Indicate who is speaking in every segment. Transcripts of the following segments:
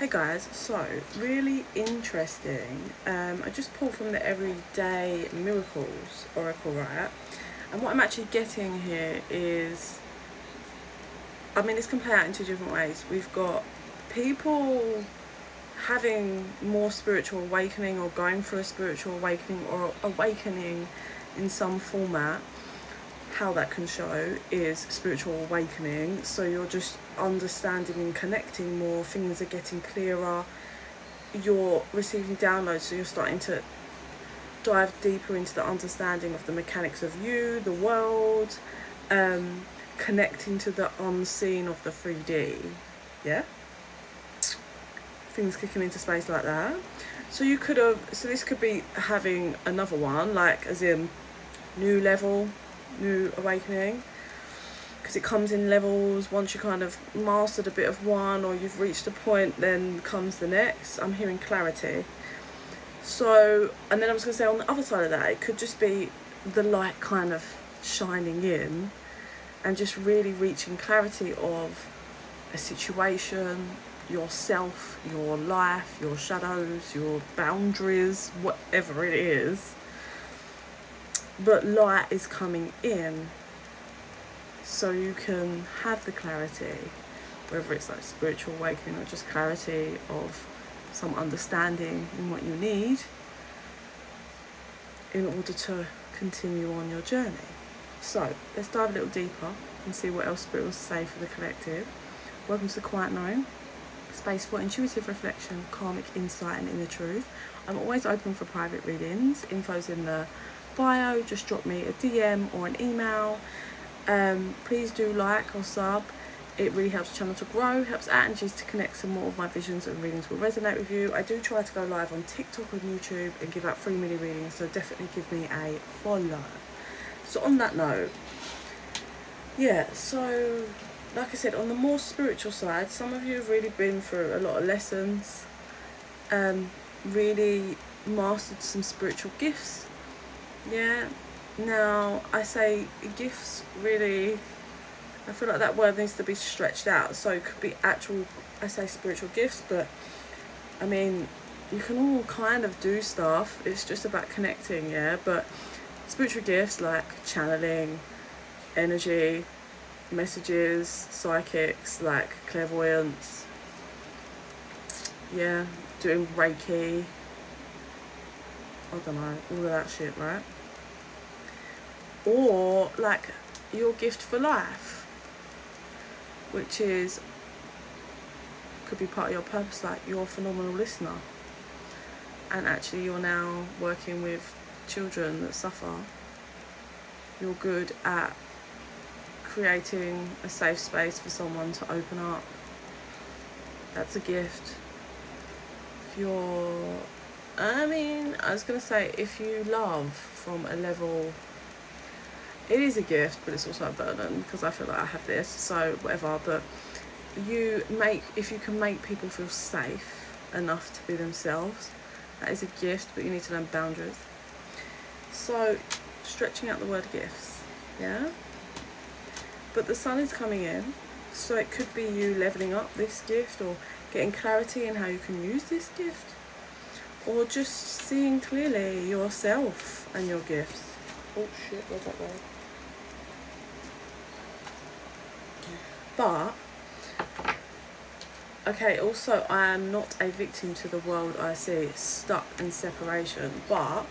Speaker 1: Hey guys, so really interesting. I just pulled from the Everyday Miracles Oracle, right? And what I'm actually getting here is, this can play out in two different ways. We've got people having more spiritual awakening or going through a spiritual awakening or awakening in some format. How that can show is spiritual awakening. So you're just understanding and connecting more, things are getting clearer, you're receiving downloads, so you're starting to dive deeper into the understanding of the mechanics of you, the world, connecting to the unseen of the 3D. Yeah, things kicking into space like that. So this could be having another one, like as in new level, new awakening, because it comes in levels. Once you kind of mastered a bit of one or you've reached a point, then comes the next. I'm hearing clarity. So, and then I was going to say on the other side of that, it could just be the light kind of shining in and just really reaching clarity of a situation, yourself, your life, your shadows, your boundaries, whatever it is. But light is coming in so you can have the clarity, whether it's like spiritual awakening or just clarity of some understanding in what you need in order to continue on your journey. So let's dive a little deeper and see what else Spirit wants to say for the collective. Welcome to the Quiet Knowing, space for intuitive reflection, karmic insight and inner truth. I'm always open for private readings. Info's in the bio. Just drop me a DM or an email. Please do like or sub. It really helps the channel to grow, helps energies to connect, so more of my visions and readings will resonate with you. I do try to go live on TikTok and YouTube and give out free mini readings, so definitely give me a follow. So on that note, so like I said, on the more spiritual side, some of you have really been through a lot of lessons, really mastered some spiritual gifts. Yeah, now I say gifts, really, I feel like that word needs to be stretched out. So it could be actual, I say spiritual gifts, but you can all kind of do stuff. It's just about connecting, yeah. But spiritual gifts like channeling, energy, messages, psychics, like clairvoyance, yeah, doing Reiki, I don't know, all of that shit, right? Or like your gift for life, which could be part of your purpose, like you're a phenomenal listener and actually you're now working with children that suffer. You're good at creating a safe space for someone to open up. That's a gift. I was going to say, if you love from a level, it is a gift, but it's also a burden, because I feel like I have this, so whatever. But if you can make people feel safe enough to be themselves, that is a gift, but you need to learn boundaries. So stretching out the word gifts, yeah. But the sun is coming in, so it could be you leveling up this gift or getting clarity in how you can use this gift, or just seeing clearly yourself and your gifts. Oh shit, where's that going? But, okay, also I am not a victim to the world I see, stuck in separation, but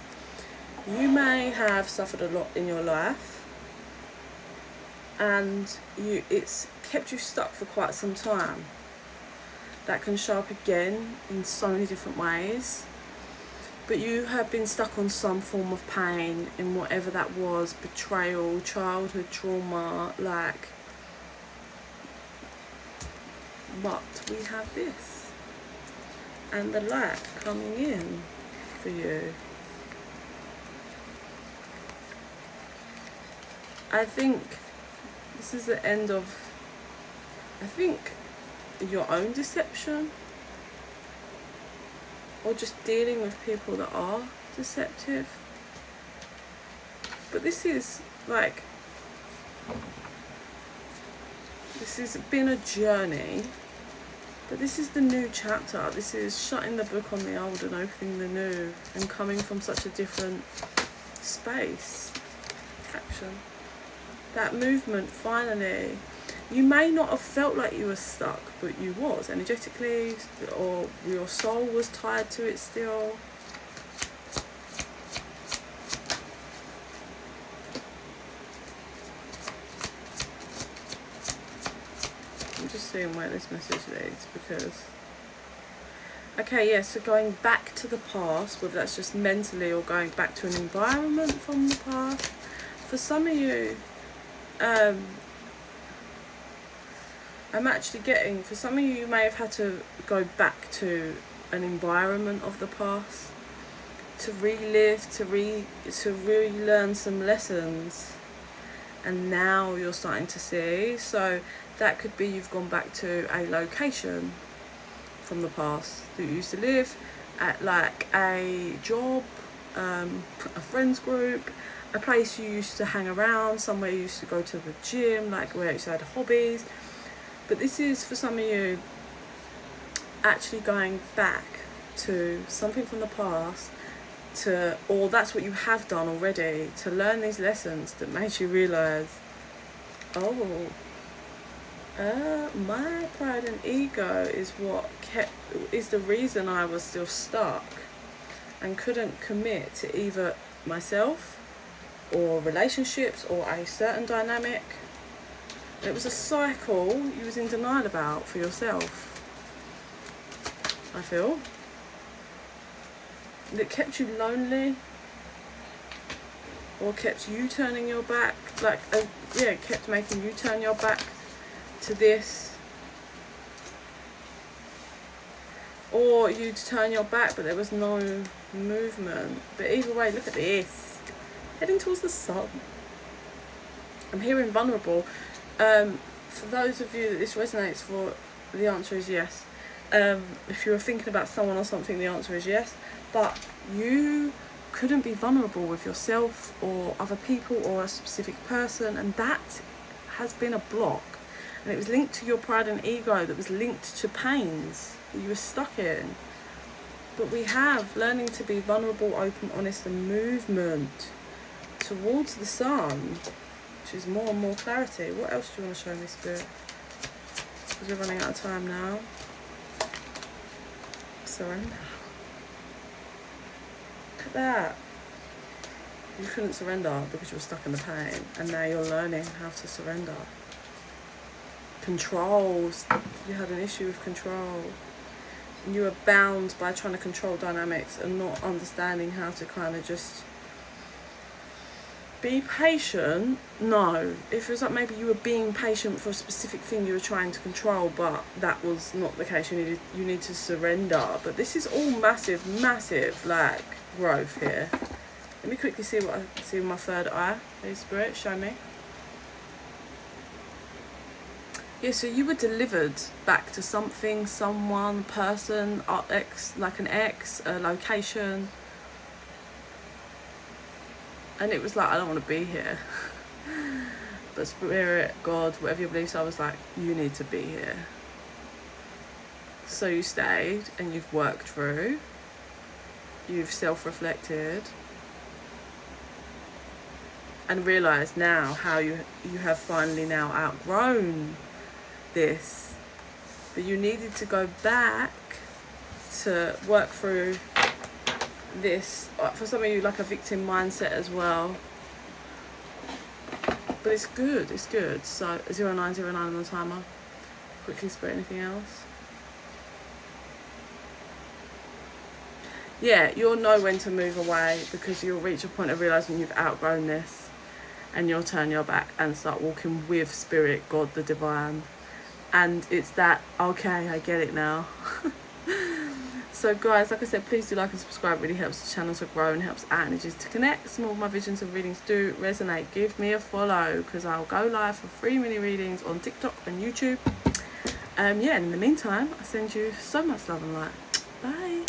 Speaker 1: you may have suffered a lot in your life and it's kept you stuck for quite some time. That can show up again in so many different ways. But you have been stuck on some form of pain in whatever that was, betrayal, childhood trauma, but we have this. And the light coming in for you. I think this is the end of, your own deception, or just dealing with people that are deceptive. But this has been a journey But this is the new chapter. This is shutting the book on the old and opening the new, and coming from such a different space. Action. That movement, finally. You may not have felt like you were stuck, but you was energetically, or your soul was tied to it still. I'm just seeing where this message leads, because okay, yeah, so going back to the past, whether that's just mentally or going back to an environment from the past. For some of you, I'm actually getting, for some of you, you may have had to go back to an environment of the past to relive, to relearn some lessons, and now you're starting to see. So that could be you've gone back to a location from the past that you used to live at, like a job, a friends group, a place you used to hang around, somewhere you used to go to the gym, like where you used to have hobbies. But this is, for some of you, actually going back to something from the past, or that's what you have done already, to learn these lessons that made you realise, oh, my pride and ego is the reason I was still stuck and couldn't commit to either myself or relationships or a certain dynamic. It was a cycle you was in denial about for yourself, I feel. That kept you lonely, or kept you turning your back, kept making you turn your back to this. Or you'd turn your back but there was no movement. But either way, look at this. Heading towards the sun. I'm hearing vulnerable. For those of you that this resonates for, the answer is yes. If you were thinking about someone or something, the answer is yes. But you couldn't be vulnerable with yourself or other people or a specific person, and that has been a block. And it was linked to your pride and ego, that was linked to pains that you were stuck in. But we have learning to be vulnerable, open, honest, and movement towards the sun, which is more and more clarity. What else do you want to show me, Spirit? Because we're running out of time now. Surrender. Look at that. You couldn't surrender because you were stuck in the pain, and now you're learning how to surrender. Controls. You had an issue with control. And you were bound by trying to control dynamics and not understanding how to kind of just be patient. No, if it was like maybe you were being patient for a specific thing you were trying to control, but that was not the case. You need to surrender. But this is all massive like growth here. Let me quickly see what I see with my third eye. Holy Spirit, show me. Yeah, so you were delivered back to something, someone, person, like an ex, a location. And it was like, I don't want to be here. But Spirit, God, whatever your beliefs are, was like, you need to be here. So you stayed and you've worked through. You've self-reflected. And realised now how you have finally now outgrown this. But you needed to go back to work through this. For some of you, like a victim mindset as well. But it's good. So 0909 on the timer. Quickly, Spirit, anything else? Yeah, you'll know when to move away, because you'll reach a point of realising you've outgrown this, and you'll turn your back and start walking with Spirit, God, the divine. And it's that, okay, I get it now. So guys, like I said, please do like and subscribe. It really helps the channel to grow and helps our energies to connect. Some of my visions and readings do resonate. Give me a follow, because I'll go live for free mini readings on TikTok and YouTube. And in the meantime, I send you so much love and light. Bye.